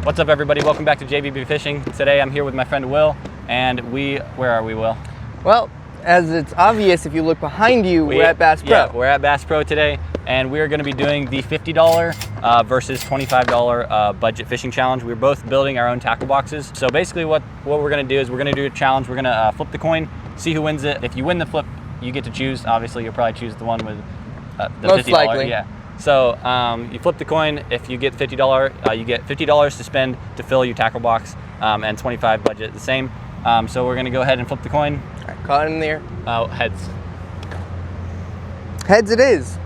What's up, everybody? Welcome back to JVB Fishing. Today I'm here with my friend Will, and where are we, Will? Well, as it's obvious if you look behind you, we're at Bass Pro. Yeah, we're at Bass Pro today, and we're going to be doing the $50 versus $25 budget fishing challenge. We're both building our own tackle boxes. So basically what we're going to do is we're going to do a challenge. We're going to flip the coin, see who wins it. If you win the flip, you get to choose. Obviously, you'll probably choose the one with the Most $50. likely. Yeah. So you flip the coin. If you get $50, you get $50 to spend to fill your tackle box, and $25 budget the same. So we're gonna go ahead and flip the coin. All right, caught in there. Heads. Heads it is.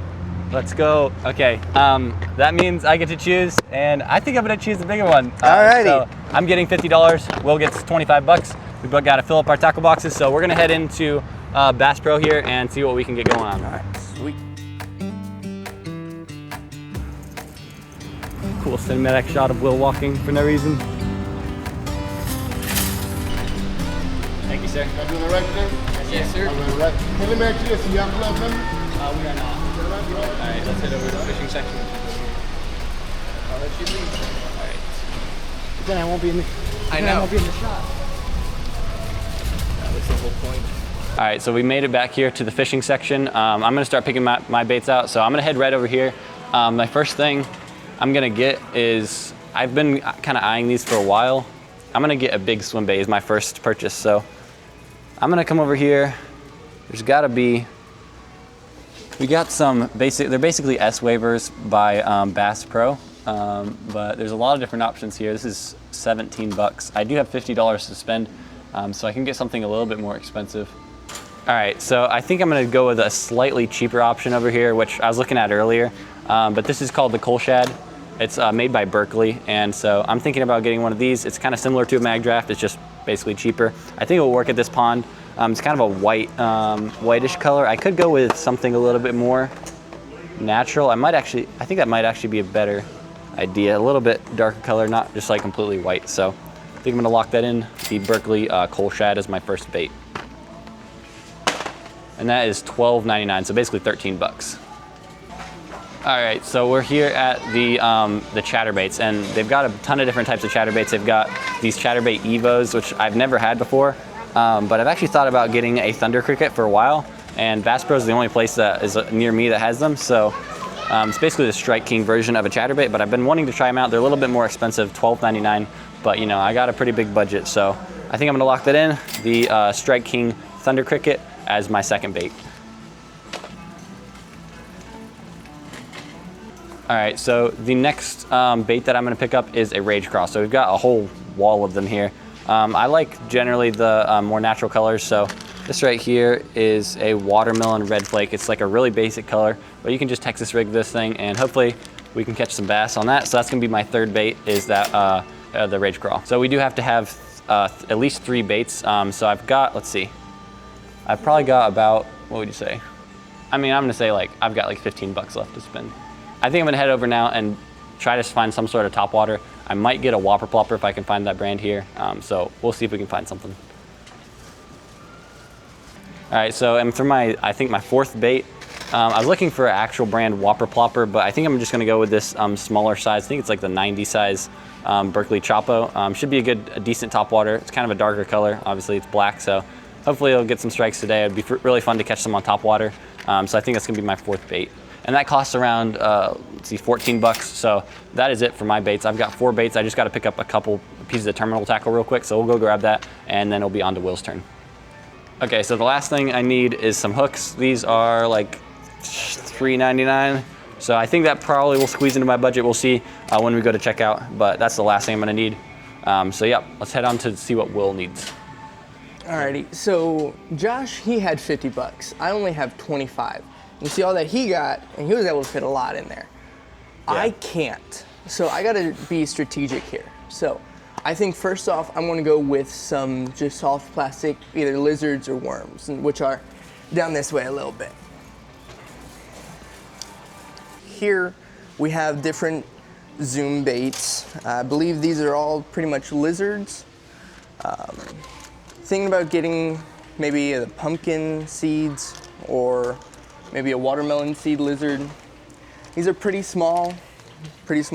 Let's go. Okay. That means I get to choose, and I think I'm gonna choose the bigger one. Alrighty. So I'm getting $50. Will gets $25. We both got to fill up our tackle boxes. So we're gonna head into Bass Pro here and see what we can get going on. All right, sweet. Cool cinematic shot of Will walking for no reason. Thank you, sir. Y'all doing the right thing? Yes, sir. All right. Hey, let me ask you this. You got gloves on? We are not. All right, let's head over to the fishing section. I'll let you leave. All right. Then I won't be in the. I know. I won't be in the shot. That was the whole point. All right, so we made it back here to the fishing section. I'm gonna start picking my baits out. So I'm gonna head right over here. My first thing I'm gonna get is, I've been kind of eyeing these for a while. I'm gonna get a big swim bait as my first purchase. So I'm gonna come over here. There's gotta be, we got some they're basically S waivers by Bass Pro, but there's a lot of different options here. This is 17 bucks. I do have $50 to spend, so I can get something a little bit more expensive. All right, so I think I'm gonna go with a slightly cheaper option over here, which I was looking at earlier, but this is called the Coal Shad. It's made by Berkeley, and so I'm thinking about getting one of these. It's kind of similar to a mag draft. It's just basically cheaper. I think it will work at this pond. It's kind of a white, whitish color. I could go with something a little bit more natural. I think that might actually be a better idea. A little bit darker color, not just like completely white. So I think I'm gonna lock that in. The Berkeley Coal Shad is my first bait. And that is $12.99, so basically 13 bucks. All right, so we're here at the chatterbaits, and they've got a ton of different types of chatterbaits. They've got these chatterbait Evos, which I've never had before, but I've actually thought about getting a thunder cricket for a while, and Bass Pro is the only place that is near me that has them. So it's basically the Strike King version of a chatterbait, but I've been wanting to try them out. They're a little bit more expensive, $12.99, but you know, I got a pretty big budget, so I think I'm gonna lock that in, the Strike King thunder cricket as my second bait. All right, so the next bait that I'm gonna pick up is a Rage Craw. So we've got a whole wall of them here. I like generally the more natural colors. So this right here is a watermelon red flake. It's like a really basic color, but you can just Texas rig this thing and hopefully we can catch some bass on that. So that's gonna be my third bait, is that the Rage Craw. So we do have to have at least 3 baits. So I've got, let's see, I've probably got about, what would you say? I mean, I'm gonna say like, I've got like 15 bucks left to spend. I think I'm gonna head over now and try to find some sort of topwater. I might get a Whopper Plopper if I can find that brand here. So we'll see if we can find something. All right, so I'm through I think my fourth bait. I was looking for an actual brand Whopper Plopper, but I think I'm just gonna go with this smaller size. I think it's like the 90 size Berkeley Chopo. Should be a decent topwater. It's kind of a darker color. Obviously it's black, so hopefully it'll get some strikes today. It'd be really fun to catch some on topwater. So I think that's gonna be my fourth bait. And that costs around, let's see, 14 bucks. So that is it for my baits. I've got 4 baits. I just got to pick up a couple pieces of terminal tackle real quick. So we'll go grab that, and then it'll be on to Will's turn. Okay, so the last thing I need is some hooks. These are like $3.99. So I think that probably will squeeze into my budget. We'll see when we go to checkout, but that's the last thing I'm gonna need. So yeah, let's head on to see what Will needs. Alrighty, so Josh, he had 50 bucks. I only have 25. You see all that he got, and he was able to fit a lot in there. Yeah. I can't, so I gotta be strategic here. So I think first off, I'm gonna go with some just soft plastic, either lizards or worms, which are down this way a little bit. Here we have different zoom baits. I believe these are all pretty much lizards. Thinking about getting maybe the pumpkin seeds or maybe a watermelon seed lizard. These are pretty small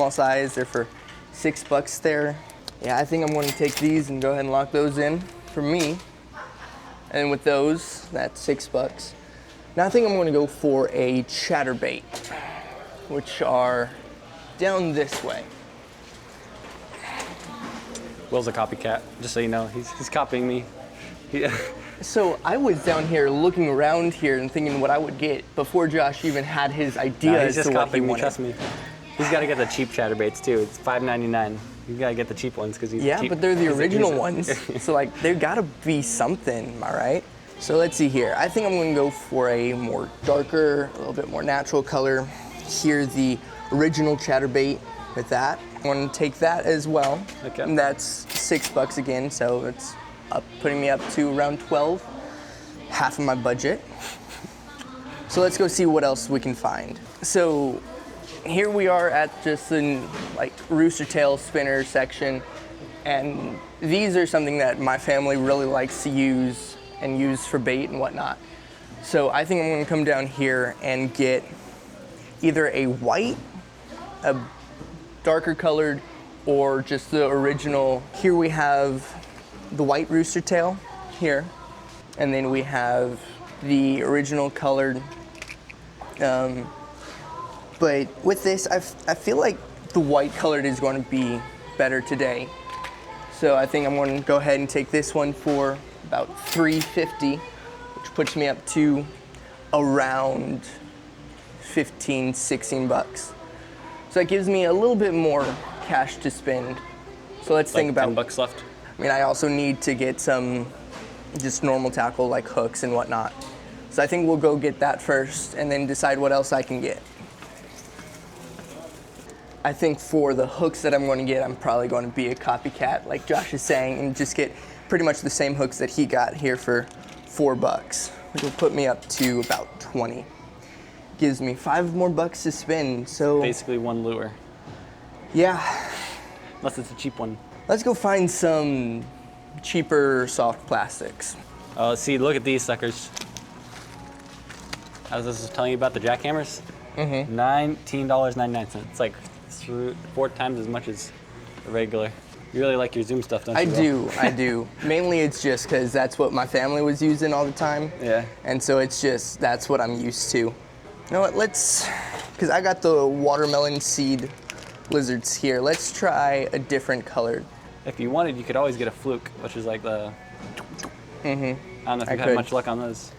size. They're for $6 there. Yeah, I think I'm going to take these and go ahead and lock those in for me. And with those, that's $6. Now I think I'm going to go for a chatterbait, which are down this way. Will's a copycat, just so you know. He's copying me. So I was down here looking around here and thinking what I would get before Josh even had his idea No, as he's just to what he copying me, wanted. trust me. He's got to get the cheap chatterbaits too. It's $5.99. You got to get the cheap ones because he's Yeah, cheap. but they're the He's- original he's- ones. So like, there gotta be something, am I right? So let's see here. I think I'm gonna go for a more darker, a little bit more natural color. Here, the original chatterbait with that. I'm gonna take that as well. Okay. And that's $6 again, so it's putting me up to around 12, half of my budget. So let's go see what else we can find. So here we are at just the like rooster tail spinner section, and these are something that my family really likes to use and use for bait and whatnot. So I think I'm gonna come down here and get either a white, a darker colored, or just the original. Here we have the white rooster tail here, and then we have the original colored. But with this, I feel like the white colored is going to be better today. So I think I'm going to go ahead and take this one for about $3.50, which puts me up to around 15, 16 bucks. So that gives me a little bit more cash to spend. So let's think about $10 left. I mean, I also need to get some just normal tackle like hooks and whatnot. So I think we'll go get that first and then decide what else I can get. I think for the hooks that I'm going to get, I'm probably going to be a copycat, like Josh is saying, and just get pretty much the same hooks that he got here for $4, which will put me up to about 20. Gives me $5 more to spend, so Basically one lure, yeah. unless it's a cheap one. Let's go find some cheaper soft plastics. Let's see, look at these suckers. I was just telling you about the jackhammers. Mm-hmm. $19.99. It's like 4 times as much as the regular. You really like your Zoom stuff, don't you? I do. Mainly it's just because that's what my family was using all the time. Yeah. And so it's just, that's what I'm used to. You know what, because I got the watermelon seed lizards here. Let's try a different color. If you wanted, you could always get a fluke, which is like the... I don't know if you've had could. much luck on those.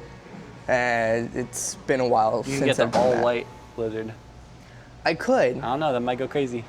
It's been a while You since can get I've the done that. all-white lizard. I could. I don't know, that might go crazy.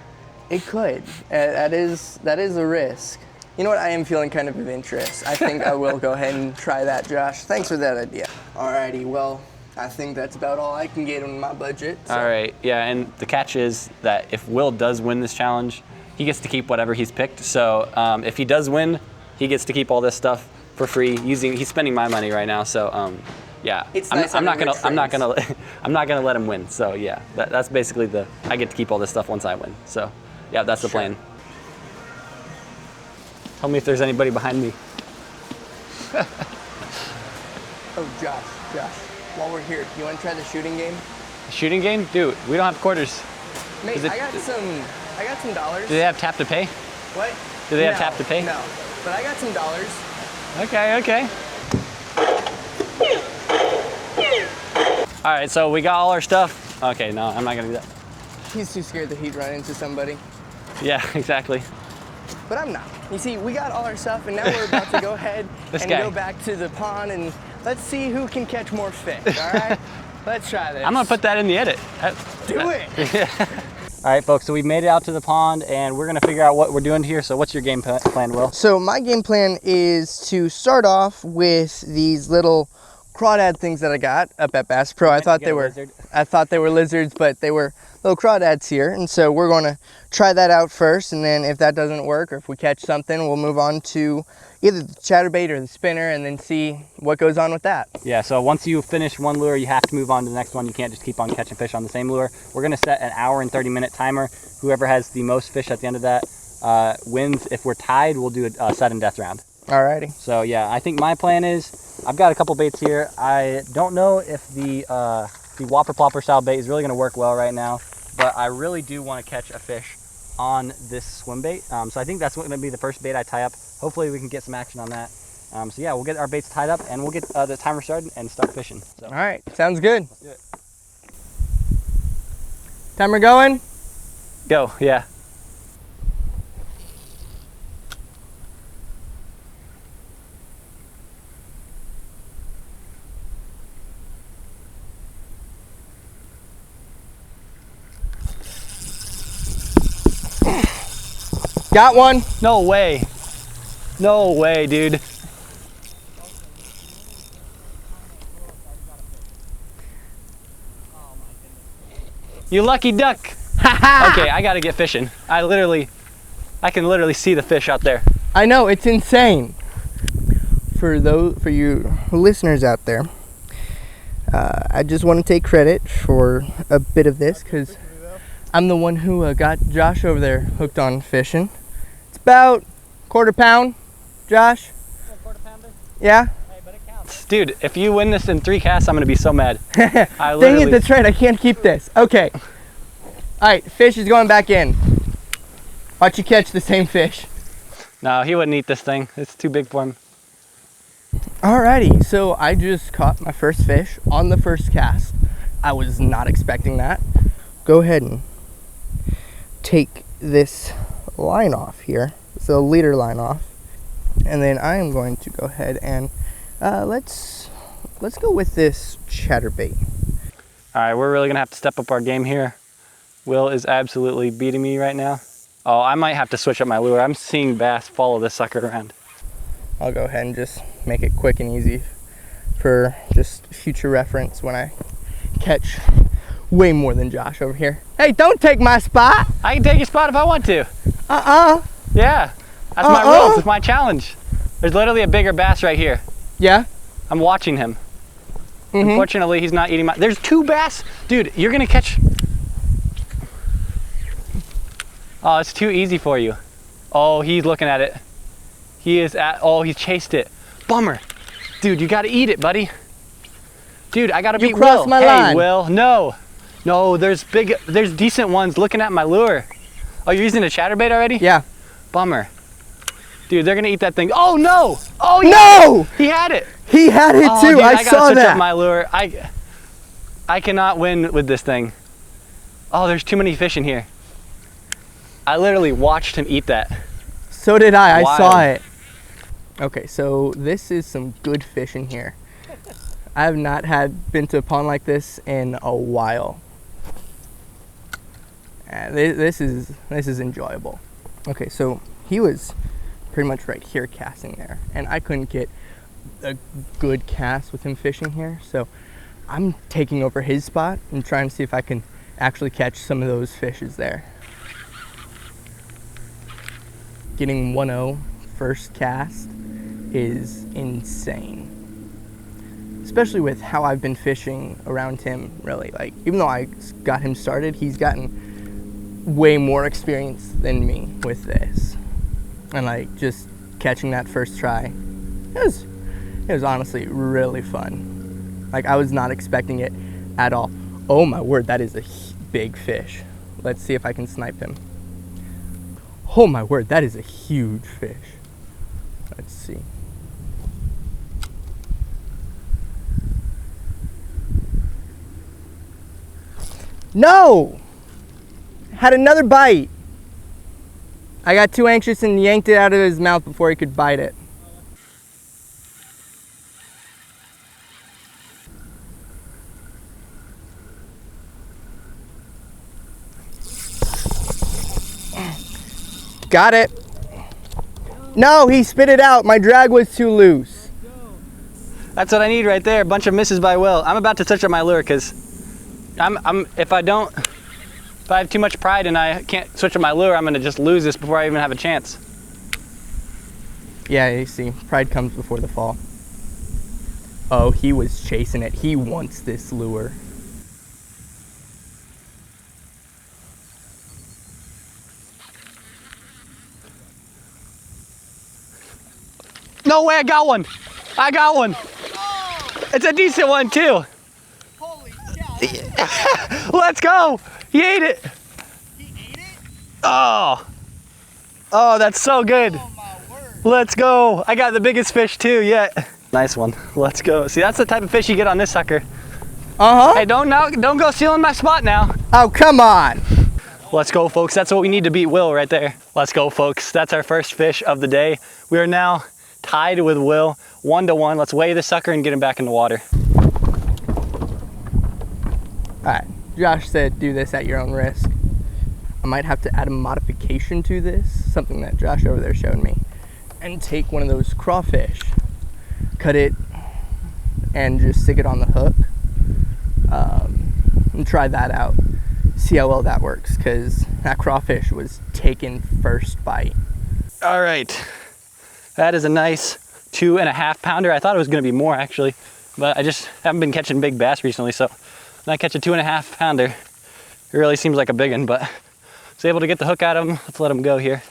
It could. That is a risk. You know what? I am feeling kind of interest. I think I will go ahead and try that, Josh. Thanks for that idea. Alrighty, well, I think that's about all I can get on my budget. So. All right, yeah, and the catch is that if Will does win this challenge, he gets to keep whatever he's picked. So if he does win, he gets to keep all this stuff for free. He's spending my money right now, so yeah. It's I'm, nice I'm not having gonna, rich I'm not friends. gonna, I'm not gonna let him win. So yeah, that's basically I get to keep all this stuff once I win. So yeah, that's the Sure. plan. Tell me if there's anybody behind me. Oh, Josh, while we're here, you want to try the shooting game? Shooting game, dude. We don't have quarters. Mate, Is it- I got some dollars. Do they have tap to pay? What? Do they have No, tap to pay? No, but I got some dollars. Okay. All right, so we got all our stuff. Okay, no, I'm not gonna do that. He's too scared that he'd run into somebody. Yeah, exactly. But I'm not. You see, we got all our stuff, and now we're about to go ahead This and guy. go back to the pond, and let's see who can catch more fish, all right? Let's try this. I'm gonna put that in the edit. Do it! All right, folks, so we made it out to the pond and we're gonna figure out what we're doing here. So what's your game plan, Will? So my game plan is to start off with these little crawdad things that I got up at Bass Pro. I thought get they a were lizard? I thought they were lizards, but they were little crawdads here. And so we're gonna try that out first, and then if that doesn't work, or if we catch something, we'll move on to either the chatterbait or the spinner and then see what goes on with that. Yeah, so once you finish one lure, you have to move on to the next one. You can't just keep on catching fish on the same lure. We're gonna set an hour and 30-minute timer. Whoever has the most fish at the end of that wins. If we're tied, we'll do a sudden death round. Alrighty. So yeah, I think my plan is, I've got a couple baits here. I don't know if the Whopper Plopper style bait is really gonna work well right now, but I really do wanna catch a fish on this swim bait. So I think that's going to be the first bait I tie up. Hopefully we can get some action on that. So yeah, we'll get our baits tied up and we'll get the timer started and start fishing. So. All right, sounds good. Let's do it. Timer going? Go, yeah. Got one. No way. No way, dude. You lucky duck. Okay, I gotta get fishing. I can literally see the fish out there. I know, it's insane. For you listeners out there, I just want to take credit for a bit of this because I'm the one who got Josh over there hooked on fishing. It's about quarter pound, Josh. Quarter pounder? Yeah. Hey, but it counts. Dude, if you win this in 3 casts, I'm gonna be so mad. Dang it, that's right. I can't keep this. Okay. All right, fish is going back in. Watch you catch the same fish. No, he wouldn't eat this thing. It's too big for him. Alrighty, so I just caught my first fish on the first cast. I was not expecting that. Go ahead and take this line off here. So leader line off. And then I am going to go ahead and let's go with this chatterbait. All right, we're really gonna have to step up our game here. Will is absolutely beating me right now. Oh, I might have to switch up my lure. I'm seeing bass follow this sucker around. I'll go ahead and just make it quick and easy for just future reference when I catch way more than Josh over here. Hey, don't take my spot. I can take your spot if I want to. Uh-uh. Yeah, that's my rules. It's my challenge. There's literally a bigger bass right here. Yeah? I'm watching him. Mm-hmm. Unfortunately, he's not eating my... There's 2 bass. Dude, you're gonna catch... Oh, it's too easy for you. Oh, he's looking at it. He is at... Oh, he chased it. Bummer. Dude, you gotta eat it, buddy. Dude, I gotta beat Will. You crossed my line. Hey, Will, no. No, there's decent ones looking at my lure. Oh, you're using a chatterbait already? Yeah. Bummer. Dude, they're gonna eat that thing. Oh, no! Oh, no! He had it. He had it too. Dude, I saw gotta switch that. up my lure. I cannot win with this thing. Oh, there's too many fish in here. I literally watched him eat that. So did I. Wild. I saw it. Okay, so this is some good fish in here. I have not been to a pond like this in a while. This is enjoyable. Okay, so he was pretty much right here casting there, and I couldn't get a good cast with him fishing here, so I'm taking over his spot and trying to see if I can actually catch some of those fishes there. Getting 1-0 first cast is insane. Especially with how I've been fishing around him, really. Like, even though I got him started, he's gotten way more experience than me with this. And like, just catching that first try, it was honestly really fun. Like, I was not expecting it at all. Oh my word, that is a big fish. Let's see if I can snipe him. Oh my word, that is a huge fish. Let's see. No! Had another bite. I got too anxious and yanked it out of his mouth before he could bite it. Got it. No, he spit it out. My drag was too loose. That's what I need right there. A bunch of misses by Will. I'm about to switch up my lure because if I have too much pride and I can't switch up my lure, I'm gonna just lose this before I even have a chance. Yeah, you see, pride comes before the fall. Oh, he was chasing it. He wants this lure. No way, I got one. I got one. Oh. It's a decent one too. Holy cow. Let's go. He ate it. He ate it? Oh, oh, that's so good. Let's go. I got the biggest fish too yet. Nice one. Let's go. See, that's the type of fish you get on this sucker. Hey, don't go stealing my spot now. Oh, come on. Let's go, folks. That's what we need to beat Will right there. Let's go, folks. That's our first fish of the day. We are now tied with Will, 1-1. Let's weigh the sucker and get him back in the water. All right, Josh said do this at your own risk. I might have to add a modification to this, something that Josh over there showed me, and take one of those crawfish, cut it, and just stick it on the hook, and try that out. See how well that works, because that crawfish was taken first bite. All right, that is a nice 2.5 pounder. I thought it was gonna be more actually, but I just haven't been catching big bass recently, so when I catch a 2.5 pounder, it really seems like a big one, but I was able to get the hook out of him. Let's let him go here.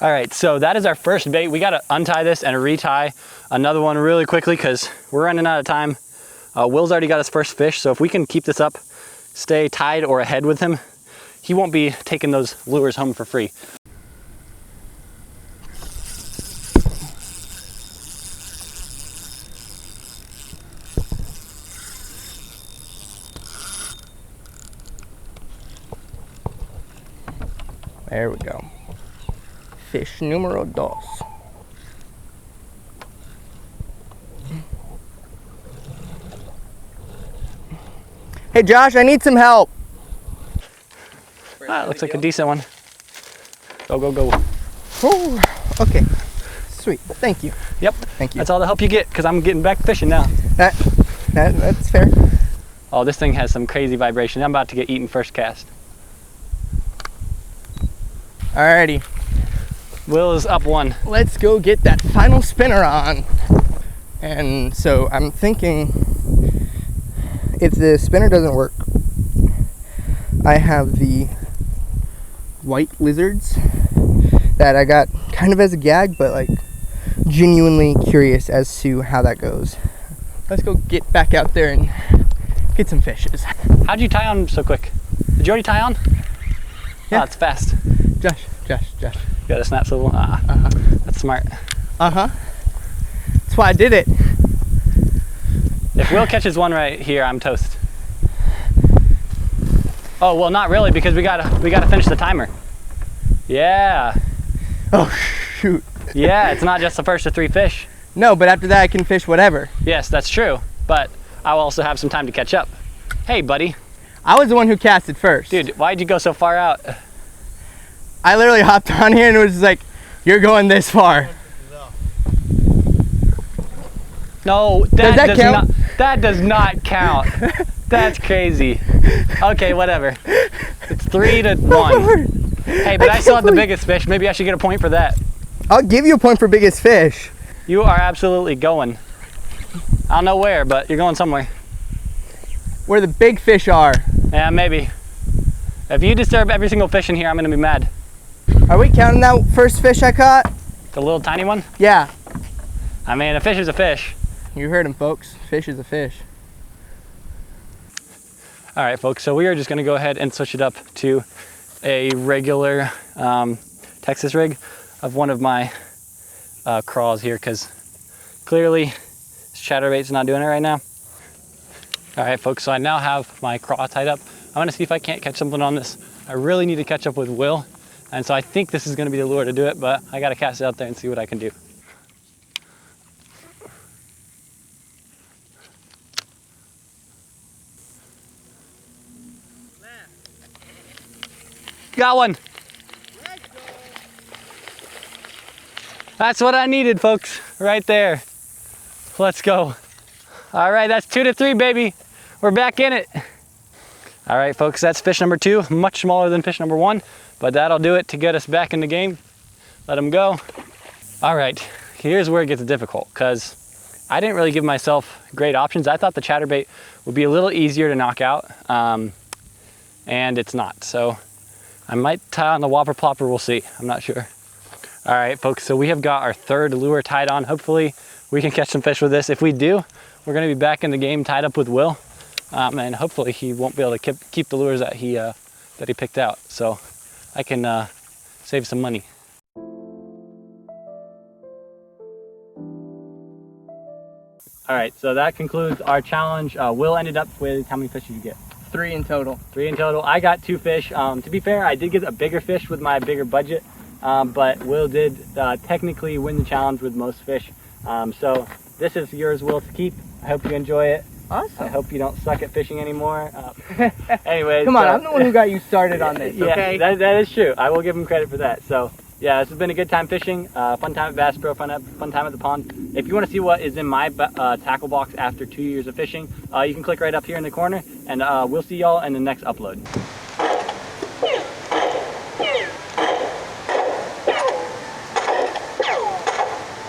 All right, so that is our first bait. We gotta untie this and retie another one really quickly because we're running out of time. Will's already got his first fish, so if we can keep this up, stay tied or ahead with him, he won't be taking those lures home for free. There we go. Fish numero dos. Hey Josh, I need some help. Ah, looks like a decent one. Go, go, go. Oh, okay. Sweet. Thank you. Yep. Thank you. That's all the help you get because I'm getting back fishing now. That's fair. Oh, this thing has some crazy vibration. I'm about to get eaten first cast. Alrighty. Will is up 1. Let's go get that final spinner on. And so I'm thinking if the spinner doesn't work, I have the white lizards that I got kind of as a gag, but like genuinely curious as to how that goes. Let's go get back out there and get some fishes. How'd you tie on so quick? Did you already tie on? Yeah. Oh, it's fast. Josh. You got a snap swivel? That's smart. That's why I did it. If Will catches one right here, I'm toast. Oh, well, not really, because we gotta finish the timer. Yeah. Oh, shoot. Yeah, it's not just the first of 3 fish. No, but after that I can fish whatever. Yes, that's true, but I'll also have some time to catch up. Hey, buddy. I was the one who casted first. Dude, why'd you go so far out? I literally hopped on here and it was just like, you're going this far. No, does that count? That does not count. That's crazy. Okay, whatever. It's 3-1. Hey, but I still have the biggest fish. Maybe I should get a point for that. I'll give you a point for biggest fish. You are absolutely going. I don't know where, but you're going somewhere. Where the big fish are. Yeah, maybe. If you disturb every single fish in here, I'm gonna be mad. Are we counting that first fish I caught? The little tiny one? Yeah. I mean, a fish is a fish. You heard him, folks. Fish is a fish. All right, folks, so we are just gonna go ahead and switch it up to a regular Texas rig of one of my craws here, because clearly this chatterbait's not doing it right now. All right, folks, so I now have my craw tied up. I'm gonna see if I can't catch something on this. I really need to catch up with Will, and so I think this is gonna be the lure to do it, but I gotta cast it out there and see what I can do. Got one. That's what I needed, folks, right there. Let's go. All right, that's 2-3, baby. We're back in it. All right, folks, that's fish number 2, much smaller than fish number 1, but that'll do it to get us back in the game. Let them go. All right, here's where it gets difficult, because I didn't really give myself great options. I thought the chatterbait would be a little easier to knock out, and it's not. So I might tie on the whopper plopper, we'll see, I'm not sure. All right, folks, so we have got our 3rd lure tied on. Hopefully we can catch some fish with this. If we do, we're gonna be back in the game tied up with Will. and hopefully he won't be able to keep the lures that he picked out, so I can save some money. All right, so that concludes our challenge. Will ended up with, how many fish did you get? 3 in total. 3 in total. I got 2 fish. To be fair, I did get a bigger fish with my bigger budget, but Will did technically win the challenge with most fish. So this is yours, Will, to keep. I hope you enjoy it. Awesome. I hope you don't suck at fishing anymore. Anyways. Come on, I'm the one who got you started on this, okay? Yeah, that is true. I will give him credit for that. So yeah, this has been a good time fishing, fun time at Bass Pro, fun time at the pond. If you want to see what is in my tackle box after 2 years of fishing, you can click right up here in the corner, and we'll see y'all in the next upload.